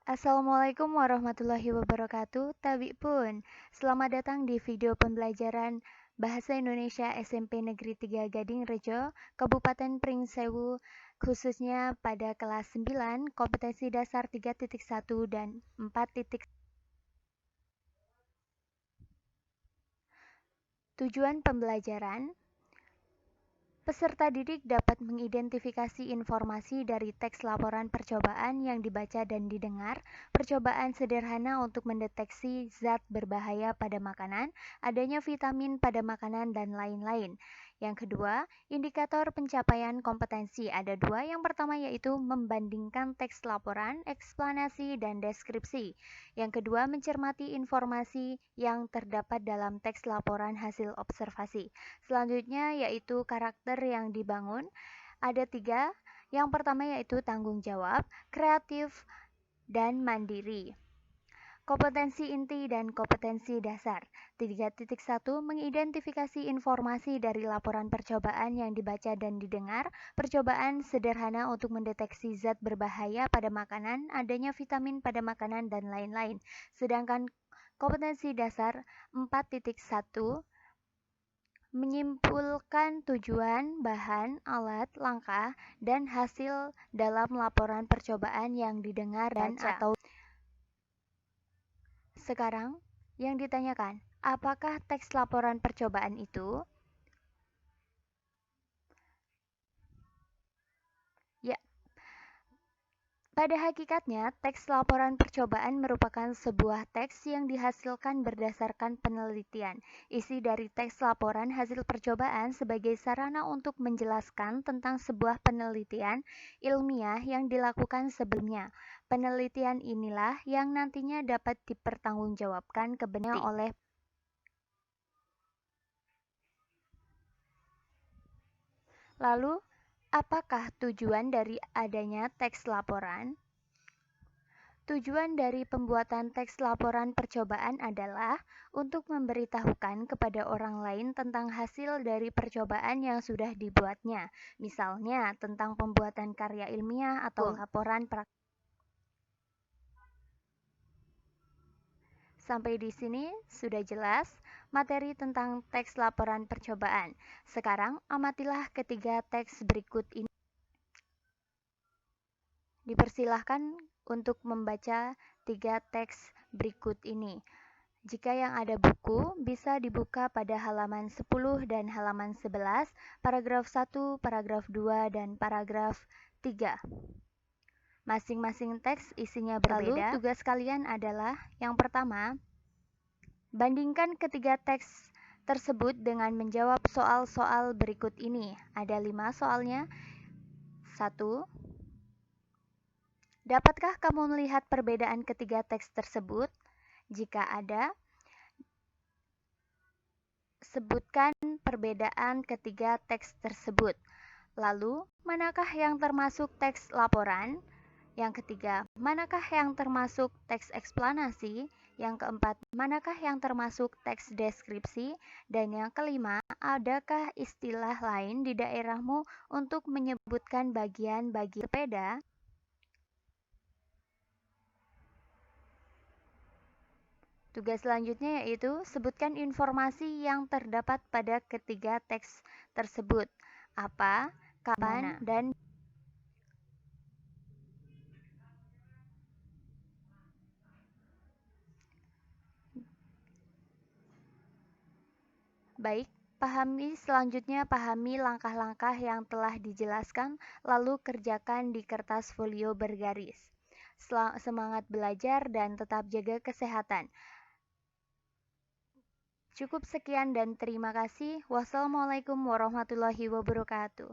Assalamualaikum warahmatullahi wabarakatuh. Tabi pun, selamat datang di video pembelajaran Bahasa Indonesia SMP Negeri 3 Gading Rejo, Kabupaten Pringsewu, khususnya pada kelas 9, kompetensi dasar 3.1 dan 4. Tujuan pembelajaran. Peserta didik dapat mengidentifikasi informasi dari teks laporan percobaan yang dibaca dan didengar, percobaan sederhana untuk mendeteksi zat berbahaya pada makanan, adanya vitamin pada makanan, dan lain-lain. Yang kedua, indikator pencapaian kompetensi ada dua. Yang pertama yaitu membandingkan teks laporan, eksplanasi, dan deskripsi. Yang kedua, mencermati informasi yang terdapat dalam teks laporan hasil observasi. Selanjutnya yaitu karakter yang dibangun. Ada 3. Yang pertama yaitu tanggung jawab, kreatif, dan mandiri. Kompetensi inti dan kompetensi dasar. 3.1 mengidentifikasi informasi dari laporan percobaan yang dibaca dan didengar, percobaan sederhana untuk mendeteksi zat berbahaya pada makanan, adanya vitamin pada makanan, dan lain-lain. Sedangkan kompetensi dasar 4.1 menyimpulkan tujuan, bahan, alat, langkah, dan hasil dalam laporan percobaan yang didengar dan atau. Sekarang, yang ditanyakan, apakah teks laporan percobaan itu? Ya, pada hakikatnya, teks laporan percobaan merupakan sebuah teks yang dihasilkan berdasarkan penelitian. Isi dari teks laporan hasil percobaan sebagai sarana untuk menjelaskan tentang sebuah penelitian ilmiah yang dilakukan sebelumnya. Penelitian inilah yang nantinya dapat dipertanggungjawabkan kebenarannya oleh. Lalu, apakah tujuan dari adanya teks laporan? Tujuan dari pembuatan teks laporan percobaan adalah untuk memberitahukan kepada orang lain tentang hasil dari percobaan yang sudah dibuatnya, misalnya tentang pembuatan karya ilmiah atau laporan praktik. Sampai di sini sudah jelas materi tentang teks laporan percobaan. Sekarang amatilah ketiga teks berikut ini. Dipersilahkan untuk membaca 3 teks berikut ini. Jika yang ada buku, bisa dibuka pada halaman 10 dan halaman 11, paragraf 1, paragraf 2, dan paragraf 3. Masing-masing teks isinya berbeda. Lalu, tugas kalian adalah yang pertama, bandingkan ketiga teks tersebut dengan menjawab soal-soal berikut ini. Ada 5 soalnya. 1. Dapatkah kamu melihat perbedaan ketiga teks tersebut? Jika ada, sebutkan perbedaan ketiga teks tersebut. Lalu, manakah yang termasuk teks laporan? Yang ketiga, manakah yang termasuk teks eksplanasi? Yang keempat, manakah yang termasuk teks deskripsi? Dan yang kelima, adakah istilah lain di daerahmu untuk menyebutkan bagian-bagian sepeda? Tugas selanjutnya yaitu sebutkan informasi yang terdapat pada ketiga teks tersebut. Apa, kapan, dan. Baik, selanjutnya pahami langkah-langkah yang telah dijelaskan, lalu kerjakan di kertas folio bergaris. Semangat belajar dan tetap jaga kesehatan. Cukup sekian dan terima kasih. Wassalamualaikum warahmatullahi wabarakatuh.